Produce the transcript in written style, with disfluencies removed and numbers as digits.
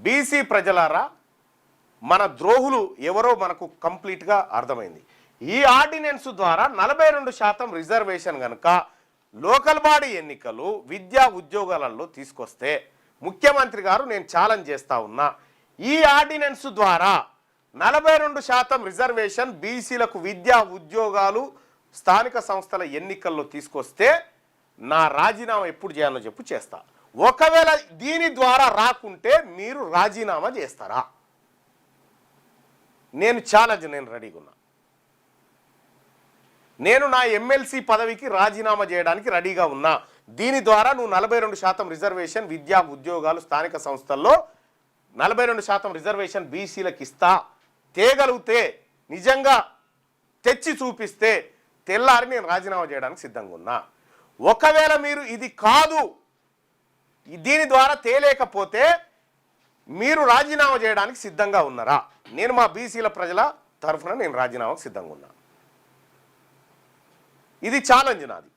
BC ప్రజలారా, మన ద్రోహులు ఎవరో మనకు కంప్లీట్గా అర్థమైంది. ఈ ఆర్డినెన్స్ ద్వారా 42% రిజర్వేషన్ కనుక లోకల్ బాడీ ఎన్నికలు విద్యా ఉద్యోగాలలో తీసుకొస్తే ముఖ్యమంత్రి గారు నేను ఛాలెంజ్ చేస్తా ఉన్నా, ఈ ఆర్డినెన్స్ ద్వారా 42% రిజర్వేషన్ బీసీలకు విద్యా ఉద్యోగాలు స్థానిక సంస్థల ఎన్నికల్లో తీసుకొస్తే నా రాజీనామా ఎప్పుడు చేయాలో చెప్పు చేస్తా. ఒకవేళ దీని ద్వారా రాకుంటే మీరు రాజీనామా చేస్తారా? నేను ఛాలెంజ్, నేను రెడీగా ఉన్నా. నేను నా ఎమ్మెల్సీ పదవికి రాజీనామా చేయడానికి రెడీగా ఉన్నా. దీని ద్వారా నువ్వు 42% రిజర్వేషన్ విద్యా ఉద్యోగాలు స్థానిక సంస్థల్లో 42% రిజర్వేషన్ బీసీలకు ఇస్తా తేగలిగితే, నిజంగా తెచ్చి చూపిస్తే తెల్లారి నేను రాజీనామా చేయడానికి సిద్ధంగా ఉన్నా. ఒకవేళ మీరు ఇది కాదు, దీని ద్వారా తేలేకపోతే మీరు రాజీనామా చేయడానికి సిద్ధంగా ఉన్నారా? నేను మా బీసీల ప్రజల తరఫున నేను రాజీనామాకు సిద్ధంగా ఉన్నా. ఇది ఛాలెంజ్ నాది.